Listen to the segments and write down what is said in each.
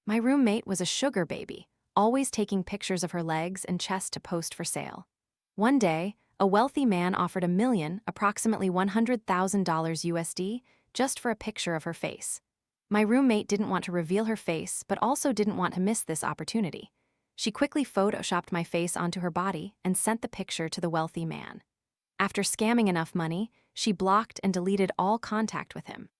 My roommate was a sugar baby, always taking pictures of her legs and chest to post for sale. One day, a wealthy man offered approximately $100,000 USD, just for a picture of her face. My roommate didn't want to reveal her face, but also didn't want to miss this opportunity. She quickly photoshopped my face onto her body and sent the picture to the wealthy man. After scamming enough money, she blocked and deleted all contact with him.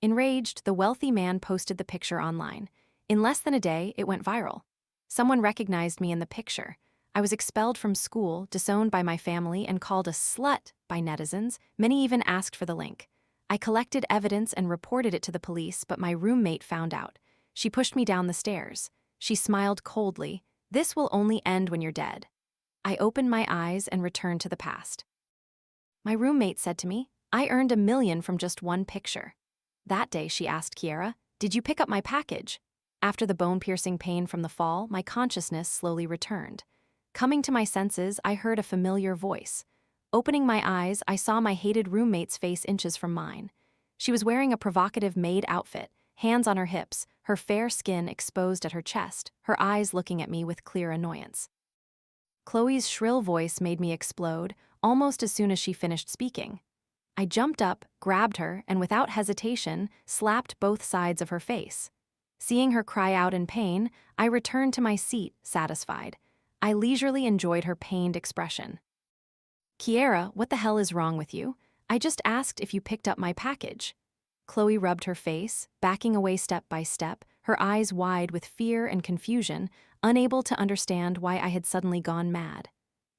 Enraged, the wealthy man posted the picture online. In less than a day, it went viral. Someone recognized me in the picture. I was expelled from school, disowned by my family, and called a slut by netizens. Many even asked for the link. I collected evidence and reported it to the police, but my roommate found out. She pushed me down the stairs. She smiled coldly. "This will only end when you're dead." I opened my eyes and returned to the past. My roommate said to me, "I earned $1 million from just one picture." That day, she asked Kiera, "Did you pick up my package?" After the bone-piercing pain from the fall, my consciousness slowly returned. Coming to my senses, I heard a familiar voice. Opening my eyes, I saw my hated roommate's face inches from mine. She was wearing a provocative maid outfit, hands on her hips, her fair skin exposed at her chest, her eyes looking at me with clear annoyance. Chloe's shrill voice made me explode, almost as soon as she finished speaking. I jumped up, grabbed her, and without hesitation, slapped both sides of her face. Seeing her cry out in pain, I returned to my seat, satisfied. I leisurely enjoyed her pained expression. "Kiera, what the hell is wrong with you? I just asked if you picked up my package." Chloe rubbed her face, backing away step by step, her eyes wide with fear and confusion, unable to understand why I had suddenly gone mad.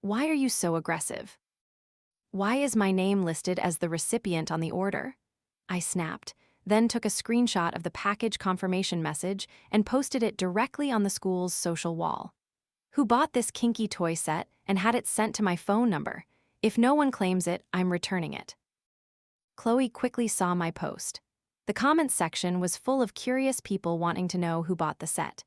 "Why are you so aggressive? Why is my name listed as the recipient on the order?" I snapped, then took a screenshot of the package confirmation message and posted it directly on the school's social wall. "Who bought this kinky toy set and had it sent to my phone number? If no one claims it, I'm returning it." Chloe quickly saw my post. The comments section was full of curious people wanting to know who bought the set.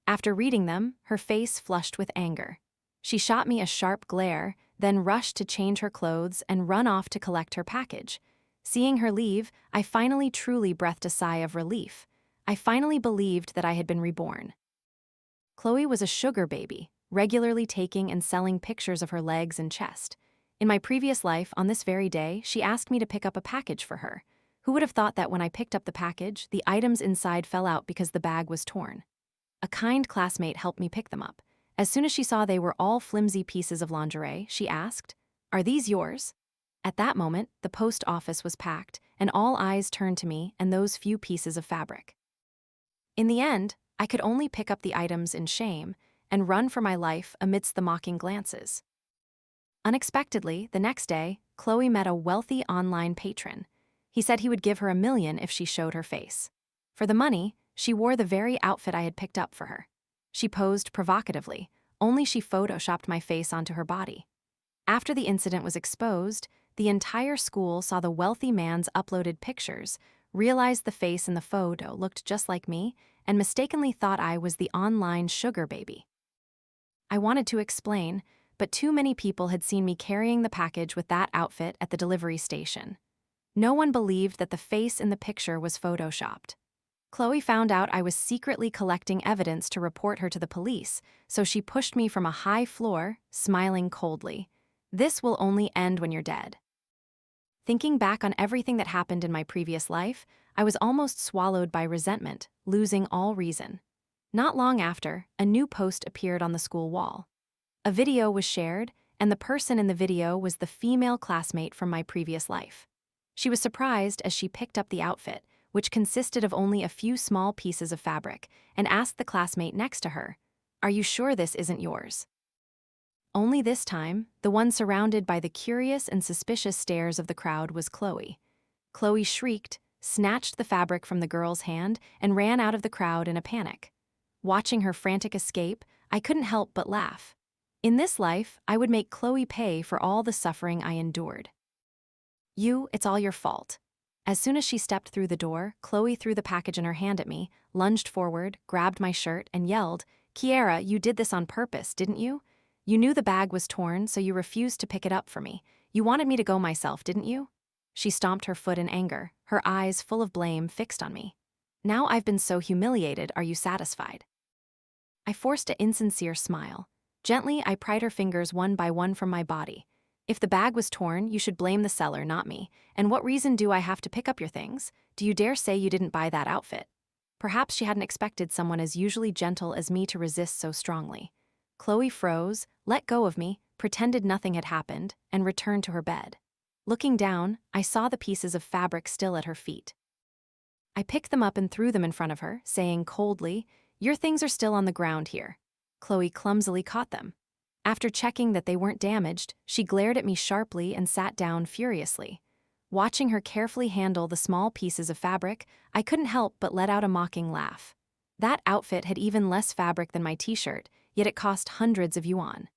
After reading them, her face flushed with anger. She shot me a sharp glare, then rushed to change her clothes and run off to collect her package. Seeing her leave, I finally truly breathed a sigh of relief. I finally believed that I had been reborn. Chloe was a sugar baby, regularly taking and selling pictures of her legs and chest. In my previous life, on this very day, she asked me to pick up a package for her. Who would have thought that when I picked up the package, the items inside fell out because the bag was torn? A kind classmate helped me pick them up. As soon as she saw they were all flimsy pieces of lingerie, she asked, "Are these yours?" At that moment, the post office was packed, and all eyes turned to me and those few pieces of fabric. In the end, I could only pick up the items in shame and run for my life amidst the mocking glances. Unexpectedly, the next day, Chloe met a wealthy online patron. He said he would give her $1 million if she showed her face. For the money, she wore the very outfit I had picked up for her. She posed provocatively, only she photoshopped my face onto her body. After the incident was exposed, the entire school saw the wealthy man's uploaded pictures, realized the face in the photo looked just like me, and mistakenly thought I was the online sugar baby. I wanted to explain, but too many people had seen me carrying the package with that outfit at the delivery station. No one believed that the face in the picture was photoshopped. Chloe found out I was secretly collecting evidence to report her to the police, so she pushed me from a high floor, smiling coldly. "This will only end when you're dead." Thinking back on everything that happened in my previous life, I was almost swallowed by resentment, losing all reason. Not long after, a new post appeared on the school wall. A video was shared, and the person in the video was the female classmate from my previous life. She was surprised as she picked up the outfit, which consisted of only a few small pieces of fabric, and asked the classmate next to her, "Are you sure this isn't yours?" Only this time, the one surrounded by the curious and suspicious stares of the crowd was Chloe. Chloe shrieked, snatched the fabric from the girl's hand, and ran out of the crowd in a panic. Watching her frantic escape, I couldn't help but laugh. In this life, I would make Chloe pay for all the suffering I endured. It's all your fault." As soon as she stepped through the door, Chloe threw the package in her hand at me, lunged forward, grabbed my shirt, and yelled, "Kiera, you did this on purpose, didn't you? You knew the bag was torn, so you refused to pick it up for me. You wanted me to go myself, didn't you?" She stomped her foot in anger, her eyes full of blame fixed on me. Now I've been so humiliated, are you satisfied? I forced an insincere smile. Gently, I pried her fingers one by one from my body. If the bag was torn, you should blame the seller, not me. And what reason do I have to pick up your things? Do you dare say you didn't buy that outfit? Perhaps she hadn't expected someone as usually gentle as me to resist so strongly. Chloe froze, let go of me, pretended nothing had happened, and returned to her bed. Looking down, I saw the pieces of fabric still at her feet. I picked them up and threw them in front of her, saying coldly, "Your things are still on the ground here." Chloe clumsily caught them. After checking that they weren't damaged, she glared at me sharply and sat down furiously. Watching her carefully handle the small pieces of fabric, I couldn't help but let out a mocking laugh. That outfit had even less fabric than my t-shirt, yet it cost hundreds of yuan.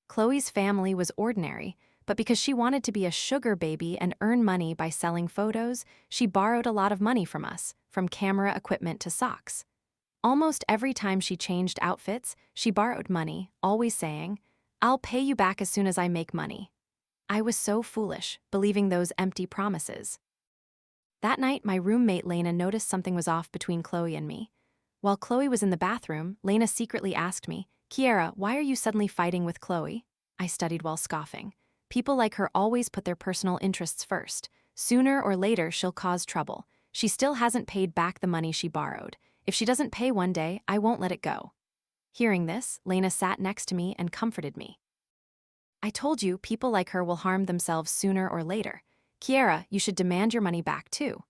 Chloe's family was ordinary, but because she wanted to be a sugar baby and earn money by selling photos, she borrowed a lot of money from us, from camera equipment to socks. Almost every time she changed outfits, she borrowed money, always saying, "I'll pay you back as soon as I make money." I was so foolish, believing those empty promises. That night, my roommate Lena noticed something was off between Chloe and me. While Chloe was in the bathroom, Lena secretly asked me, "Kiera, why are you suddenly fighting with Chloe?" I studied while scoffing. People like her always put their personal interests first. Sooner or later, she'll cause trouble. She still hasn't paid back the money she borrowed. If she doesn't pay one day, I won't let it go. Hearing this, Lena sat next to me and comforted me. I told you, people like her will harm themselves sooner or later. Kiera, you should demand your money back too.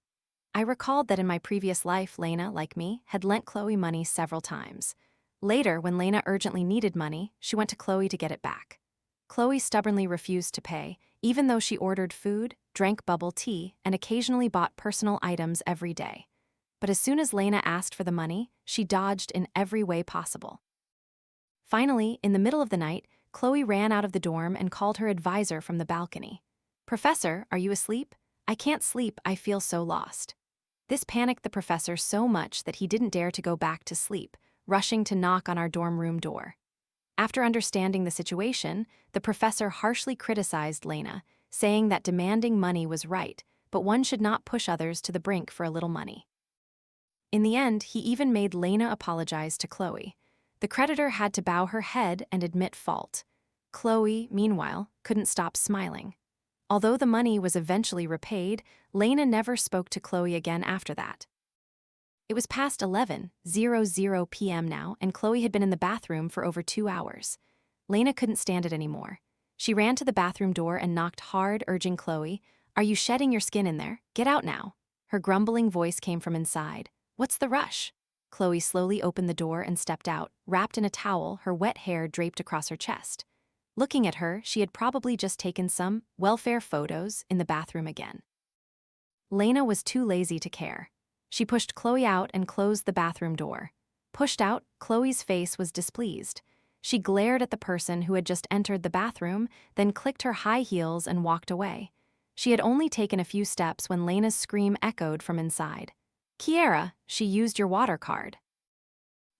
I recalled that in my previous life, Lena, like me, had lent Chloe money several times. Later, when Lena urgently needed money, she went to Chloe to get it back. Chloe stubbornly refused to pay, even though she ordered food, drank bubble tea, and occasionally bought personal items every day. But as soon as Lena asked for the money, she dodged in every way possible. Finally, in the middle of the night, Chloe ran out of the dorm and called her advisor from the balcony. "Professor, are you asleep? I can't sleep, I feel so lost." This panicked the professor so much that he didn't dare to go back to sleep, rushing to knock on our dorm room door. After understanding the situation, the professor harshly criticized Lena, saying that demanding money was right, but one should not push others to the brink for a little money. In the end, he even made Lena apologize to Chloe. The creditor had to bow her head and admit fault. Chloe, meanwhile, couldn't stop smiling. Although the money was eventually repaid, Lena never spoke to Chloe again after that. It was past 11:00 p.m. now, and Chloe had been in the bathroom for over 2 hours. Lena couldn't stand it anymore. She ran to the bathroom door and knocked hard, urging Chloe, "Are you shedding your skin in there? Get out now." Her grumbling voice came from inside. "What's the rush?" Chloe slowly opened the door and stepped out, wrapped in a towel, her wet hair draped across her chest. Looking at her, she had probably just taken some welfare photos in the bathroom again. Lena was too lazy to care. She pushed Chloe out and closed the bathroom door. Pushed out, Chloe's face was displeased. She glared at the person who had just entered the bathroom, then clicked her high heels and walked away. She had only taken a few steps when Lena's scream echoed from inside. "Kiera, she used your water card."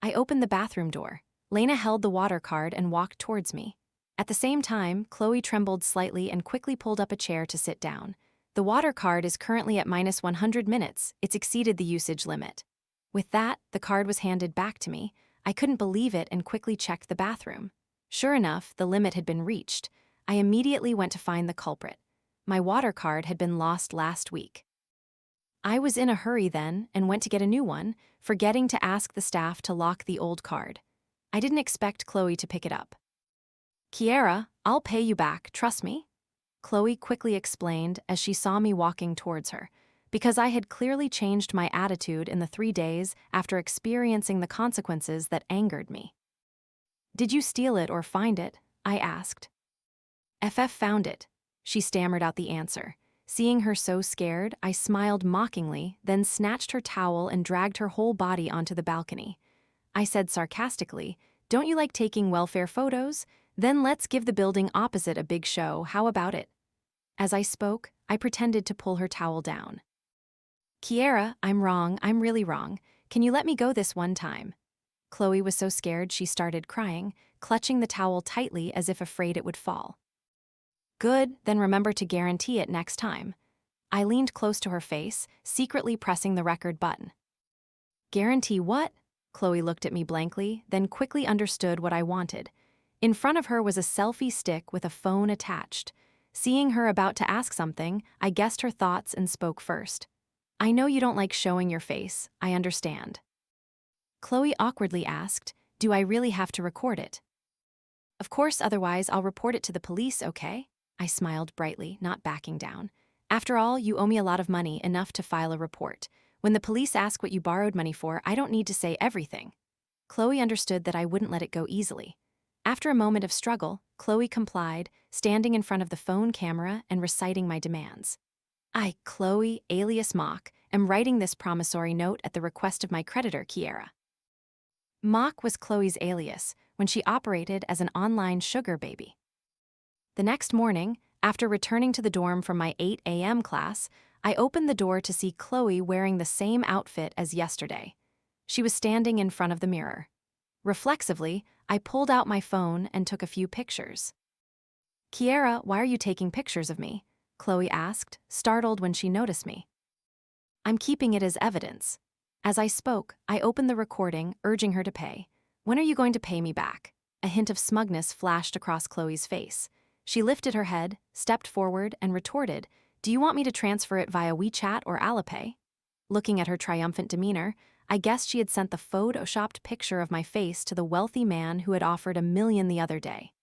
I opened the bathroom door. Lena held the water card and walked towards me. At the same time, Chloe trembled slightly and quickly pulled up a chair to sit down. "The water card is currently at -100 minutes. It's exceeded the usage limit." With that, the card was handed back to me. I couldn't believe it and quickly checked the bathroom. Sure enough, the limit had been reached. I immediately went to find the culprit. My water card had been lost last week. I was in a hurry then and went to get a new one, forgetting to ask the staff to lock the old card. I didn't expect Chloe to pick it up. "Kiera, I'll pay you back, trust me," Chloe quickly explained as she saw me walking towards her, because I had clearly changed my attitude in the 3 days after experiencing the consequences that angered me. "Did you steal it or find it?" I asked. "FF found it," she stammered out the answer. Seeing her so scared, I smiled mockingly, then snatched her towel and dragged her whole body onto the balcony. I said sarcastically, "Don't you like taking welfare photos? Then let's give the building opposite a big show, how about it?" As I spoke, I pretended to pull her towel down. "Kiera, I'm wrong, I'm really wrong. Can you let me go this one time?" Chloe was so scared she started crying, clutching the towel tightly as if afraid it would fall. "Good, then remember to guarantee it next time." I leaned close to her face, secretly pressing the record button. Guarantee what? Chloe looked at me blankly, then quickly understood what I wanted. In front of her was a selfie stick with a phone attached. Seeing her about to ask something, I guessed her thoughts and spoke first. I know you don't like showing your face, I understand. Chloe awkwardly asked, do I really have to record it? Of course, otherwise I'll report it to the police, okay? I smiled brightly, not backing down. After all, you owe me a lot of money, enough to file a report. When the police ask what you borrowed money for, I don't need to say everything. Chloe understood that I wouldn't let it go easily. After a moment of struggle, Chloe complied, standing in front of the phone camera and reciting my demands. I, Chloe, alias Mock, am writing this promissory note at the request of my creditor, Kiera. Mock was Chloe's alias when she operated as an online sugar baby. The next morning, after returning to the dorm from my 8 a.m. class, I opened the door to see Chloe wearing the same outfit as yesterday. She was standing in front of the mirror. Reflexively, I pulled out my phone and took a few pictures. Kiera, why are you taking pictures of me? Chloe asked, startled when she noticed me. I'm keeping it as evidence. As I spoke, I opened the recording, urging her to pay. When are you going to pay me back? A hint of smugness flashed across Chloe's face. She lifted her head, stepped forward, and retorted, do you want me to transfer it via WeChat or Alipay? Looking at her triumphant demeanor, I guessed she had sent the photoshopped picture of my face to the wealthy man who had offered $1 million the other day.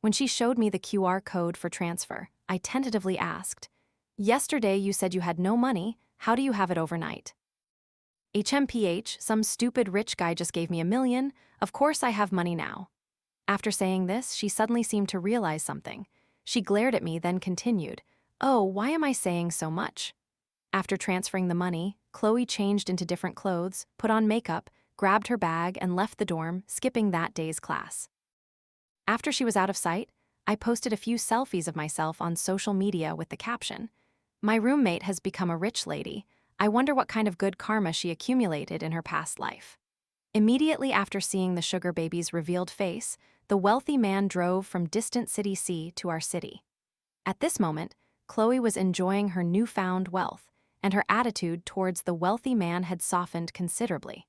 When she showed me the QR code for transfer, I tentatively asked, yesterday you said you had no money, how do you have it overnight? HMPH, some stupid rich guy just gave me $1 million, of course I have money now. After saying this, she suddenly seemed to realize something. She glared at me, then continued, oh, why am I saying so much? After transferring the money, Chloe changed into different clothes, put on makeup, grabbed her bag, and left the dorm, skipping that day's class. After she was out of sight, I posted a few selfies of myself on social media with the caption, my roommate has become a rich lady. I wonder what kind of good karma she accumulated in her past life. Immediately after seeing the sugar baby's revealed face, the wealthy man drove from distant city C to our city. At this moment, Chloe was enjoying her newfound wealth, and her attitude towards the wealthy man had softened considerably.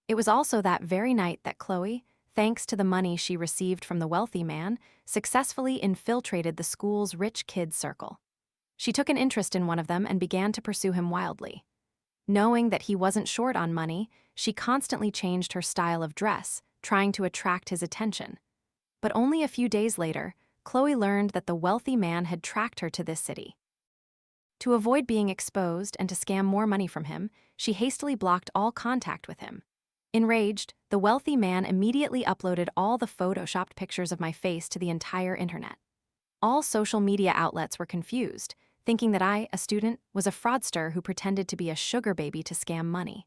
It was also that very night that Chloe, thanks to the money she received from the wealthy man, successfully infiltrated the school's rich kids' circle. She took an interest in one of them and began to pursue him wildly. Knowing that he wasn't short on money, she constantly changed her style of dress, trying to attract his attention. But only a few days later, Chloe learned that the wealthy man had tracked her to this city. To avoid being exposed and to scam more money from him, she hastily blocked all contact with him. Enraged, the wealthy man immediately uploaded all the photoshopped pictures of my face to the entire internet. All social media outlets were confused, thinking that I, a student, was a fraudster who pretended to be a sugar baby to scam money.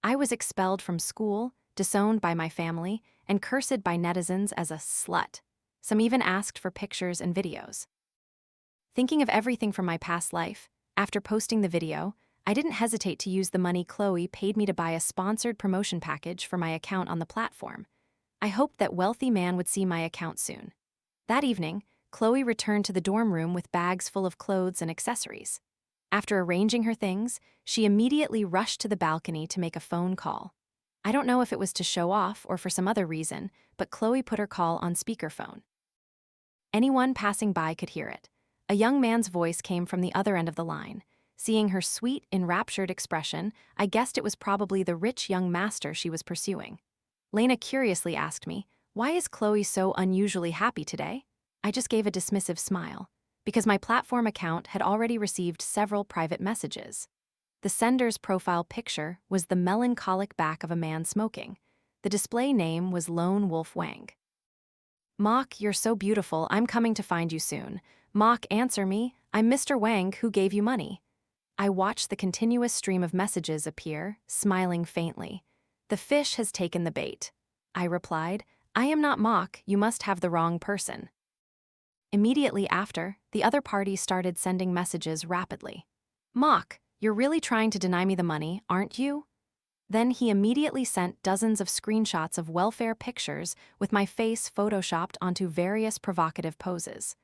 I was expelled from school, disowned by my family, and cursed by netizens as a slut. Some even asked for pictures and videos. Thinking of everything from my past life, after posting the video, I didn't hesitate to use the money Chloe paid me to buy a sponsored promotion package for my account on the platform. I hoped that wealthy man would see my account soon. That evening, Chloe returned to the dorm room with bags full of clothes and accessories. After arranging her things, she immediately rushed to the balcony to make a phone call. I don't know if it was to show off or for some other reason, but Chloe put her call on speakerphone. Anyone passing by could hear it. A young man's voice came from the other end of the line. Seeing her sweet, enraptured expression, I guessed it was probably the rich young master she was pursuing. Lena curiously asked me, why is Chloe so unusually happy today? I just gave a dismissive smile, because my platform account had already received several private messages. The sender's profile picture was the melancholic back of a man smoking. The display name was Lone Wolf Wang. Mock, you're so beautiful, I'm coming to find you soon. Mock, answer me, I'm Mr. Wang who gave you money. I watched the continuous stream of messages appear, smiling faintly. The fish has taken the bait. I replied, I am not Mock, you must have the wrong person. Immediately after, the other party started sending messages rapidly. Mock, you're really trying to deny me the money, aren't you? Then he immediately sent dozens of screenshots of welfare pictures with my face photoshopped onto various provocative poses.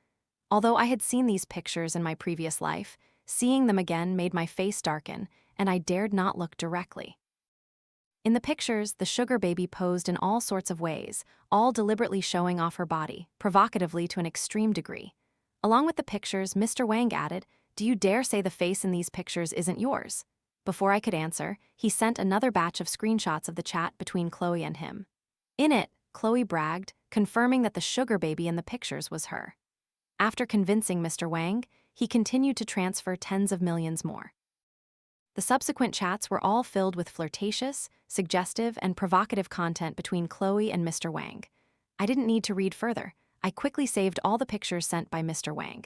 Although I had seen these pictures in my previous life, seeing them again made my face darken, and I dared not look directly. In the pictures, the sugar baby posed in all sorts of ways, all deliberately showing off her body, provocatively to an extreme degree. Along with the pictures, Mr. Wang added, "Do you dare say the face in these pictures isn't yours?" Before I could answer, he sent another batch of screenshots of the chat between Chloe and him. In it, Chloe bragged, confirming that the sugar baby in the pictures was her. After convincing Mr. Wang, he continued to transfer tens of millions more. The subsequent chats were all filled with flirtatious, suggestive, and provocative content between Chloe and Mr. Wang. I didn't need to read further. I quickly saved all the pictures sent by Mr. Wang.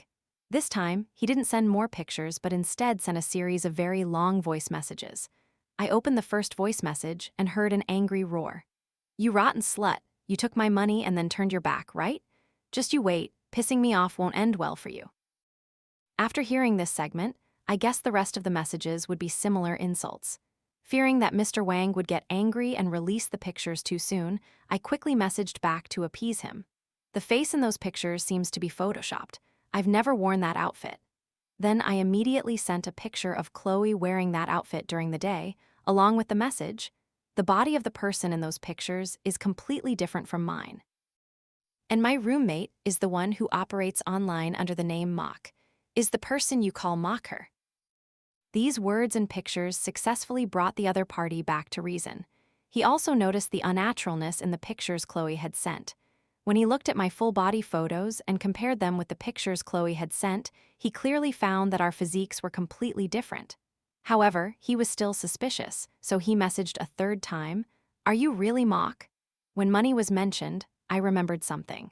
This time, he didn't send more pictures but instead sent a series of very long voice messages. I opened the first voice message and heard an angry roar. "You rotten slut, you took my money and then turned your back, right? Just you wait, pissing me off won't end well for you." After hearing this segment, I guessed the rest of the messages would be similar insults. Fearing that Mr. Wang would get angry and release the pictures too soon, I quickly messaged back to appease him. "The face in those pictures seems to be photoshopped. I've never worn that outfit." Then I immediately sent a picture of Chloe wearing that outfit during the day, along with the message, "The body of the person in those pictures is completely different from mine. And my roommate is the one who operates online under the name Mock, is the person you call Mocker." These words and pictures successfully brought the other party back to reason. He also noticed the unnaturalness in the pictures Chloe had sent. When he looked at my full-body photos and compared them with the pictures Chloe had sent, he clearly found that our physiques were completely different. However, he was still suspicious, so he messaged a third time, "Are you really Mock?" When money was mentioned, I remembered something.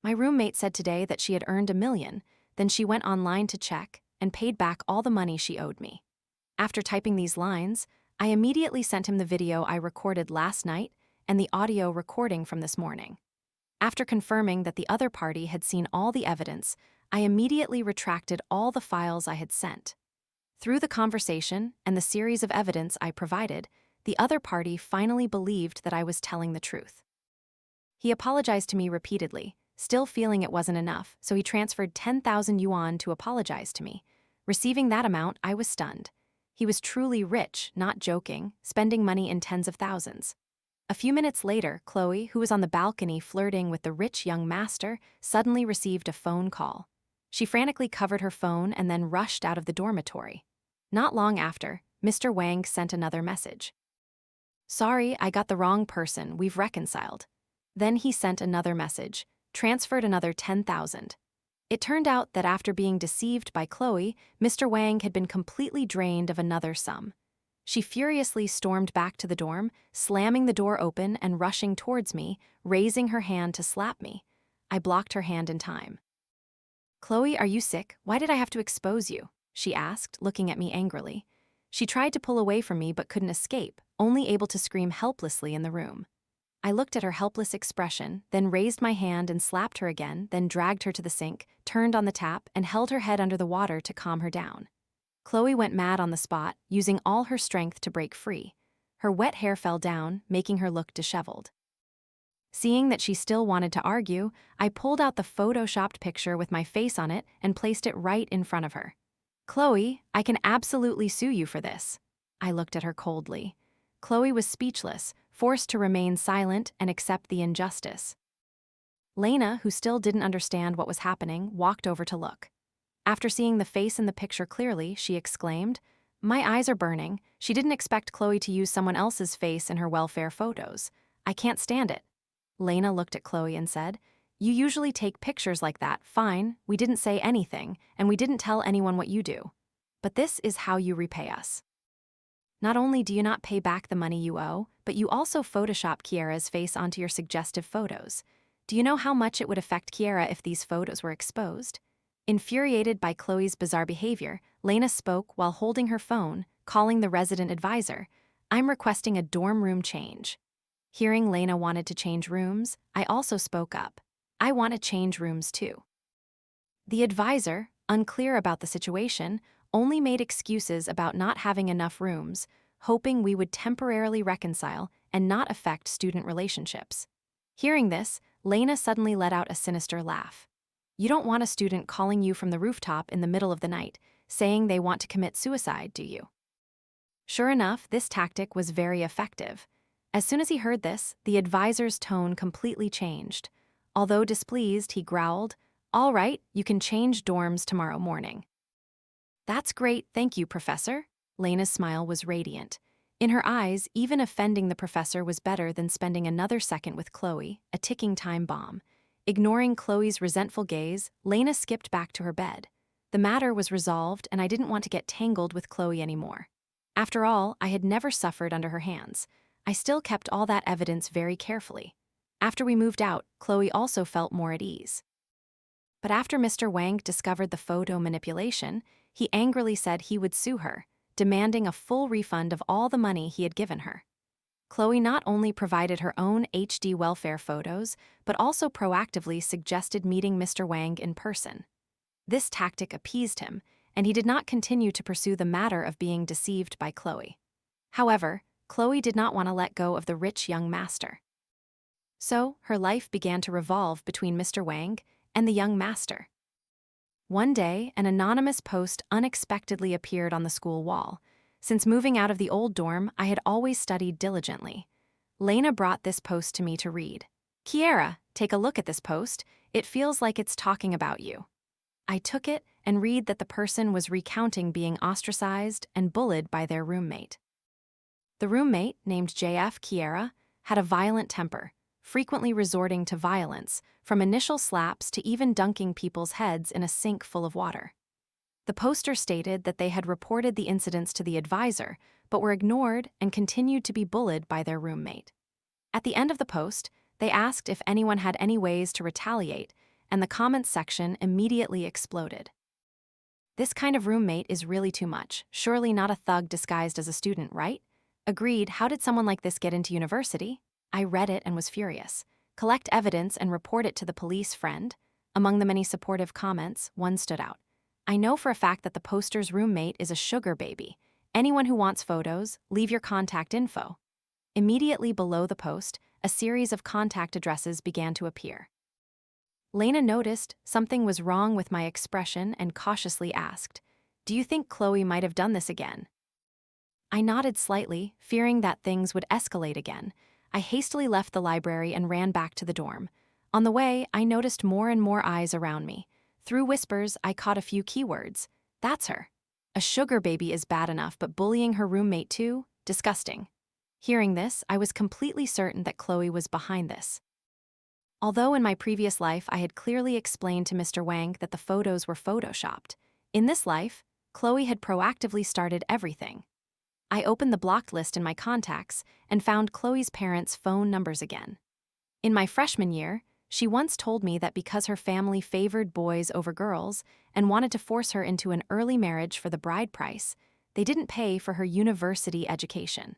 My roommate said today that she had earned $1 million, then she went online to check and paid back all the money she owed me. After typing these lines, I immediately sent him the video I recorded last night and the audio recording from this morning. After confirming that the other party had seen all the evidence, I immediately retracted all the files I had sent. Through the conversation and the series of evidence I provided, the other party finally believed that I was telling the truth. He apologized to me repeatedly, still feeling it wasn't enough, so he transferred 10,000 yuan to apologize to me. Receiving that amount, I was stunned. He was truly rich, not joking, spending money in tens of thousands. A few minutes later, Chloe, who was on the balcony flirting with the rich young master, suddenly received a phone call. She frantically covered her phone and then rushed out of the dormitory. Not long after, Mr. Wang sent another message. "Sorry, I got the wrong person, we've reconciled." Then he sent another message, transferred another 10,000. It turned out that after being deceived by Chloe, Mr. Wang had been completely drained of another sum. She furiously stormed back to the dorm, slamming the door open and rushing towards me, raising her hand to slap me. I blocked her hand in time. "Chloe, are you sick? Why did I have to expose you?" she asked, looking at me angrily. She tried to pull away from me but couldn't escape, only able to scream helplessly in the room. I looked at her helpless expression, then raised my hand and slapped her again, then dragged her to the sink, turned on the tap, and held her head under the water to calm her down. Chloe went mad on the spot, using all her strength to break free. Her wet hair fell down, making her look disheveled. Seeing that she still wanted to argue, I pulled out the photoshopped picture with my face on it and placed it right in front of her. "Chloe, I can absolutely sue you for this." I looked at her coldly. Chloe was speechless, forced to remain silent and accept the injustice. Lena, who still didn't understand what was happening, walked over to look. After seeing the face in the picture clearly, she exclaimed, "My eyes are burning. She didn't expect Chloe to use someone else's face in her welfare photos. I can't stand it." Lena looked at Chloe and said, "You usually take pictures like that, fine, we didn't say anything, and we didn't tell anyone what you do. But this is how you repay us. Not only do you not pay back the money you owe, but you also Photoshop Kiara's face onto your suggestive photos. Do you know how much it would affect Kiara if these photos were exposed?" Infuriated by Chloe's bizarre behavior, Lena spoke while holding her phone, calling the resident advisor. "I'm requesting a dorm room change." Hearing Lena wanted to change rooms, I also spoke up. "I want to change rooms too." The advisor, unclear about the situation, only made excuses about not having enough rooms, hoping we would temporarily reconcile and not affect student relationships. Hearing this, Lena suddenly let out a sinister laugh. "You don't want a student calling you from the rooftop in the middle of the night, saying they want to commit suicide, do you?" Sure enough, this tactic was very effective. As soon as he heard this, the advisor's tone completely changed. Although displeased, he growled, "All right, you can change dorms tomorrow morning." "That's great, thank you, Professor." Lena's smile was radiant. In her eyes, even offending the professor was better than spending another second with Chloe, a ticking time bomb. Ignoring Chloe's resentful gaze, Lena skipped back to her bed. The matter was resolved, and I didn't want to get tangled with Chloe anymore. After all, I had never suffered under her hands. I still kept all that evidence very carefully. After we moved out, Chloe also felt more at ease. But after Mr. Wang discovered the photo manipulation, he angrily said he would sue her, demanding a full refund of all the money he had given her. Chloe not only provided her own HD welfare photos, but also proactively suggested meeting Mr. Wang in person. This tactic appeased him, and he did not continue to pursue the matter of being deceived by Chloe. However, Chloe did not want to let go of the rich young master. So, her life began to revolve between Mr. Wang and the young master. One day, an anonymous post unexpectedly appeared on the school wall. Since moving out of the old dorm, I had always studied diligently. Lena brought this post to me to read. "Kiera, take a look at this post. It feels like it's talking about you." I took it and read that the person was recounting being ostracized and bullied by their roommate. The roommate, named JF Kiera, had a violent temper, frequently resorting to violence, from initial slaps to even dunking people's heads in a sink full of water. The poster stated that they had reported the incidents to the advisor, but were ignored and continued to be bullied by their roommate. At the end of the post, they asked if anyone had any ways to retaliate, and the comments section immediately exploded. "This kind of roommate is really too much. Surely not a thug disguised as a student, right? Agreed, how did someone like this get into university?" I read it and was furious. "Collect evidence and report it to the police, friend." Among the many supportive comments, one stood out. "I know for a fact that the poster's roommate is a sugar baby. Anyone who wants photos, leave your contact info." Immediately below the post, a series of contact addresses began to appear. Lena noticed something was wrong with my expression and cautiously asked, "Do you think Chloe might have done this again?" I nodded slightly, fearing that things would escalate again. I hastily left the library and ran back to the dorm. On the way, I noticed more and more eyes around me. Through whispers, I caught a few keywords. "That's her. A sugar baby is bad enough, but bullying her roommate too? Disgusting." Hearing this, I was completely certain that Chloe was behind this. Although in my previous life I had clearly explained to Mr. Wang that the photos were photoshopped, in this life, Chloe had proactively started everything. I opened the blocked list in my contacts and found Chloe's parents' phone numbers again. In my freshman year, she once told me that because her family favored boys over girls and wanted to force her into an early marriage for the bride price, they didn't pay for her university education.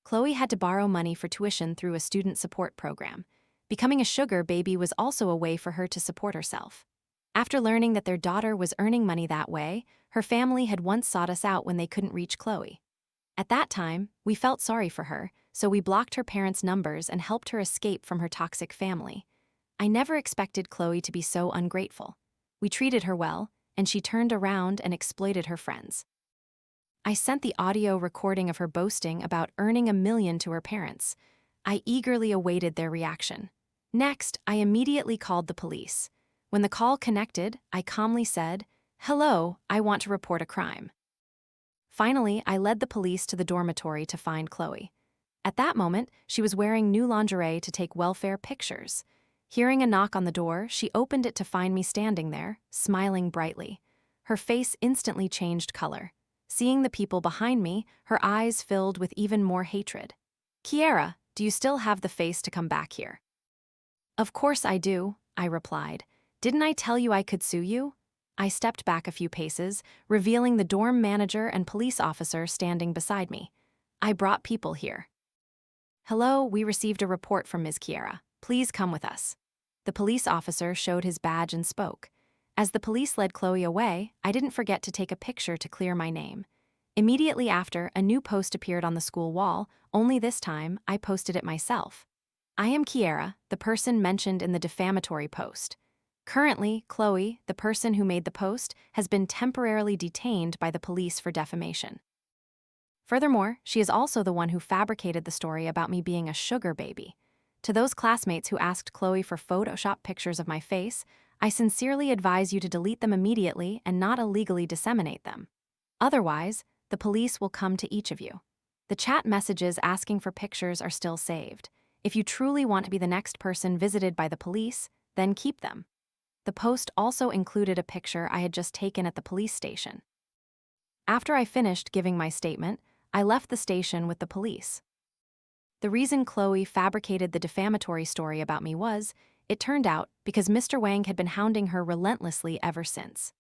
Chloe had to borrow money for tuition through a student support program. Becoming a sugar baby was also a way for her to support herself. After learning that their daughter was earning money that way, her family had once sought us out when they couldn't reach Chloe. At that time, we felt sorry for her, so we blocked her parents' numbers and helped her escape from her toxic family. I never expected Chloe to be so ungrateful. We treated her well, and she turned around and exploited her friends. I sent the audio recording of her boasting about earning $1 million to her parents. I eagerly awaited their reaction. Next, I immediately called the police. When the call connected, I calmly said, "Hello, I want to report a crime." Finally, I led the police to the dormitory to find Chloe. At that moment, she was wearing new lingerie to take welfare pictures. Hearing a knock on the door, she opened it to find me standing there, smiling brightly. Her face instantly changed color. Seeing the people behind me, her eyes filled with even more hatred. "Kiera, do you still have the face to come back here?" "Of course I do," I replied. "Didn't I tell you I could sue you?" I stepped back a few paces, revealing the dorm manager and police officer standing beside me. "I brought people here." "Hello, we received a report from Ms. Kiera. Please come with us." The police officer showed his badge and spoke. As the police led Chloe away, I didn't forget to take a picture to clear my name. Immediately after, a new post appeared on the school wall, only this time, I posted it myself. "I am Kiera, the person mentioned in the defamatory post. Currently, Chloe, the person who made the post, has been temporarily detained by the police for defamation." Furthermore, she is also the one who fabricated the story about me being a sugar baby. To those classmates who asked Chloe for Photoshop pictures of my face, I sincerely advise you to delete them immediately and not illegally disseminate them. Otherwise, the police will come to each of you. The chat messages asking for pictures are still saved. If you truly want to be the next person visited by the police, then keep them. The post also included a picture I had just taken at the police station. After I finished giving my statement, I left the station with the police. The reason Chloe fabricated the defamatory story about me was, it turned out, because Mr. Wang had been hounding her relentlessly ever since.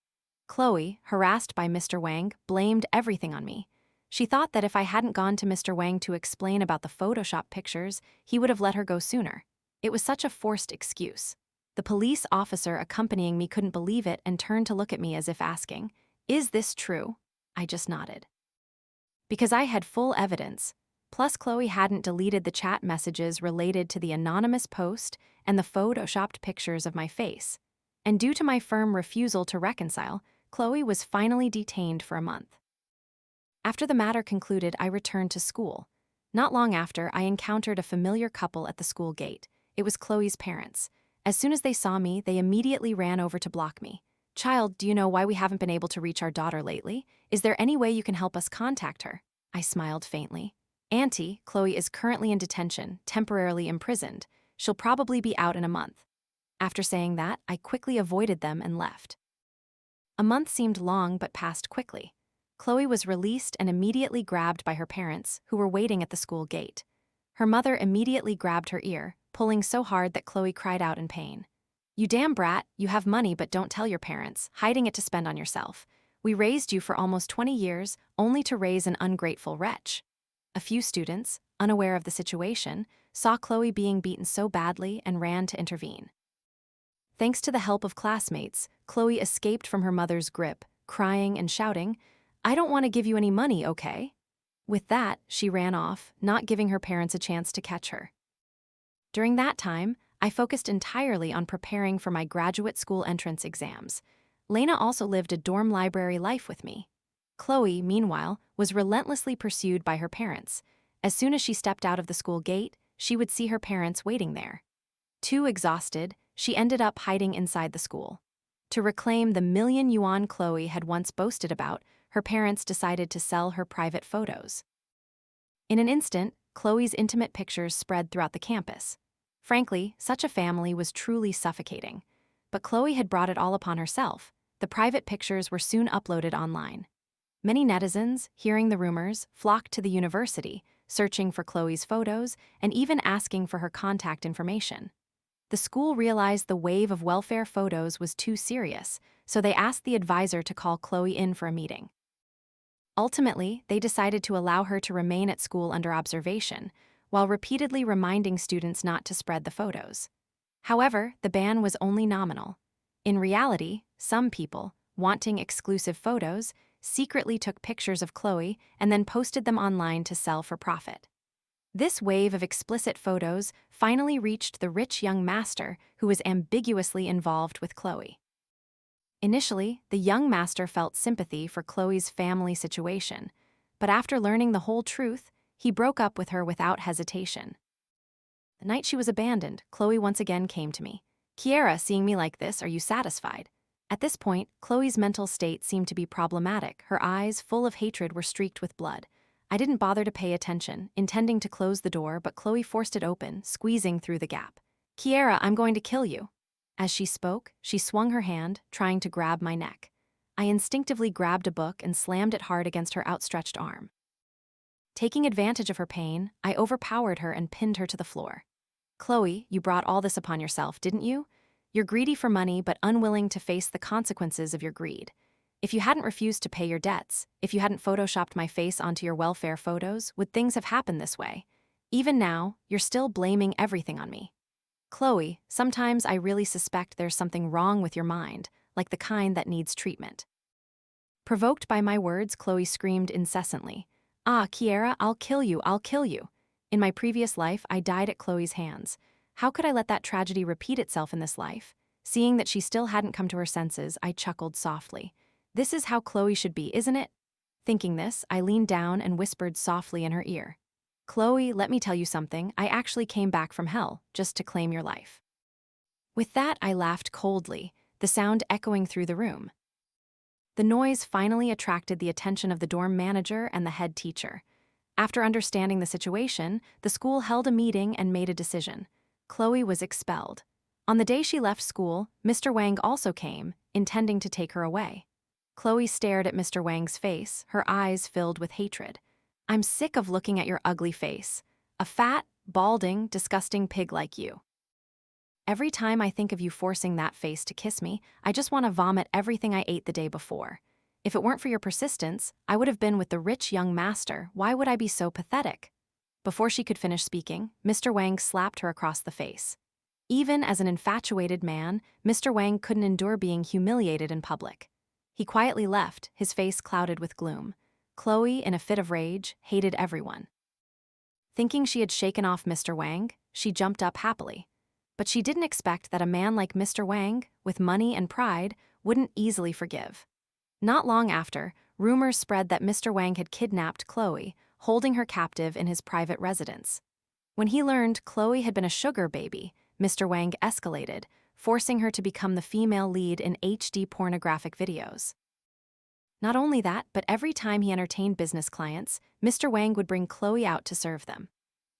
Chloe, harassed by Mr. Wang, blamed everything on me. She thought that if I hadn't gone to Mr. Wang to explain about the Photoshop pictures, he would have let her go sooner. It was such a forced excuse. The police officer accompanying me couldn't believe it and turned to look at me as if asking, "Is this true?" I just nodded. Because I had full evidence, plus Chloe hadn't deleted the chat messages related to the anonymous post and the photoshopped pictures of my face, and due to my firm refusal to reconcile, Chloe was finally detained for a month. After the matter concluded, I returned to school. Not long after, I encountered a familiar couple at the school gate. It was Chloe's parents. As soon as they saw me, they immediately ran over to block me. "Child, do you know why we haven't been able to reach our daughter lately? Is there any way you can help us contact her?" I smiled faintly. "Auntie, Chloe is currently in detention, temporarily imprisoned. She'll probably be out in a month." After saying that, I quickly avoided them and left. A month seemed long but passed quickly. Chloe was released and immediately grabbed by her parents, who were waiting at the school gate. Her mother immediately grabbed her ear, pulling so hard that Chloe cried out in pain. "You damn brat, you have money but don't tell your parents, hiding it to spend on yourself. We raised you for almost 20 years, only to raise an ungrateful wretch." A few students, unaware of the situation, saw Chloe being beaten so badly and ran to intervene. Thanks to the help of classmates, Chloe escaped from her mother's grip, crying and shouting, "I don't want to give you any money, okay?" With that, she ran off, not giving her parents a chance to catch her. During that time, I focused entirely on preparing for my graduate school entrance exams. Lena also lived a dorm library life with me. Chloe, meanwhile, was relentlessly pursued by her parents. As soon as she stepped out of the school gate, she would see her parents waiting there. Too exhausted, she ended up hiding inside the school. To reclaim the million-yuan Chloe had once boasted about, her parents decided to sell her private photos. In an instant, Chloe's intimate pictures spread throughout the campus. Frankly, such a family was truly suffocating. But Chloe had brought it all upon herself. The private pictures were soon uploaded online. Many netizens, hearing the rumors, flocked to the university, searching for Chloe's photos and even asking for her contact information. The school realized the wave of welfare photos was too serious, so they asked the advisor to call Chloe in for a meeting. Ultimately, they decided to allow her to remain at school under observation, while repeatedly reminding students not to spread the photos. However, the ban was only nominal. In reality, some people, wanting exclusive photos, secretly took pictures of Chloe and then posted them online to sell for profit. This wave of explicit photos finally reached the rich young master who was ambiguously involved with Chloe. Initially, the young master felt sympathy for Chloe's family situation, but after learning the whole truth, he broke up with her without hesitation. The night she was abandoned, Chloe once again came to me. "Kiera, seeing me like this, are you satisfied?" At this point, Chloe's mental state seemed to be problematic. Her eyes, full of hatred, were streaked with blood. I didn't bother to pay attention, intending to close the door, but Chloe forced it open, squeezing through the gap. "Kiera, I'm going to kill you." As she spoke, she swung her hand, trying to grab my neck. I instinctively grabbed a book and slammed it hard against her outstretched arm. Taking advantage of her pain, I overpowered her and pinned her to the floor. "Chloe, you brought all this upon yourself, didn't you? You're greedy for money but unwilling to face the consequences of your greed. If you hadn't refused to pay your debts, if you hadn't photoshopped my face onto your welfare photos, would things have happened this way? Even now, you're still blaming everything on me. Chloe, sometimes I really suspect there's something wrong with your mind, like the kind that needs treatment." Provoked by my words, Chloe screamed incessantly, "Ah, Kiera, I'll kill you, I'll kill you." In my previous life, I died at Chloe's hands. How could I let that tragedy repeat itself in this life? Seeing that she still hadn't come to her senses, I chuckled softly. "This is how Chloe should be, isn't it? Thinking this, I leaned down and whispered softly in her ear. Chloe, let me tell you something. I actually came back from hell just to claim your life. With that, I laughed coldly, the sound echoing through the room. The noise finally attracted the attention of the dorm manager and the head teacher. After understanding the situation, the school held a meeting and made a decision. Chloe was expelled. On the day she left school, Mr. Wang also came, intending to take her away. Chloe stared at Mr. Wang's face, her eyes filled with hatred. I'm sick of looking at your ugly face. A fat, balding, disgusting pig like you. Every time I think of you forcing that face to kiss me, I just want to vomit everything I ate the day before. If it weren't for your persistence, I would have been with the rich young master. Why would I be so pathetic? Before she could finish speaking, Mr. Wang slapped her across the face. Even as an infatuated man, Mr. Wang couldn't endure being humiliated in public. He quietly left, his face clouded with gloom. Chloe, in a fit of rage, hated everyone. Thinking she had shaken off Mr. Wang, she jumped up happily. But she didn't expect that a man like Mr. Wang, with money and pride, wouldn't easily forgive. Not long after, rumors spread that Mr. Wang had kidnapped Chloe, holding her captive in his private residence. When he learned Chloe had been a sugar baby, Mr. Wang escalated, forcing her to become the female lead in HD pornographic videos. Not only that, but every time he entertained business clients, Mr. Wang would bring Chloe out to serve them.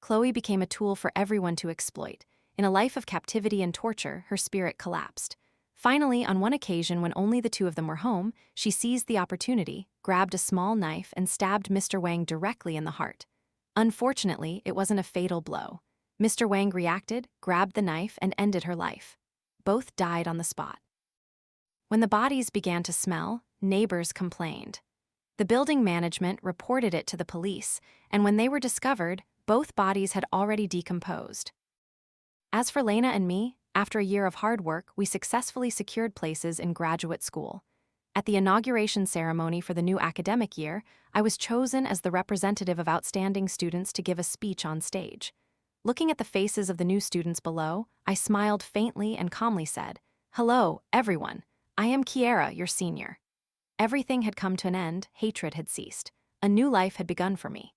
Chloe became a tool for everyone to exploit. In a life of captivity and torture, her spirit collapsed. Finally, on one occasion when only the two of them were home, she seized the opportunity, grabbed a small knife, and stabbed Mr. Wang directly in the heart. Unfortunately, it wasn't a fatal blow. Mr. Wang reacted, grabbed the knife, and ended her life. Both died on the spot. When the bodies began to smell, neighbors complained. The building management reported it to the police, and when they were discovered, both bodies had already decomposed. As for Lena and me, after a year of hard work, we successfully secured places in graduate school. At the inauguration ceremony for the new academic year, I was chosen as the representative of outstanding students to give a speech on stage. Looking at the faces of the new students below, I smiled faintly and calmly said, "Hello, everyone. I am Kiera, your senior." Everything had come to an end, hatred had ceased. A new life had begun for me.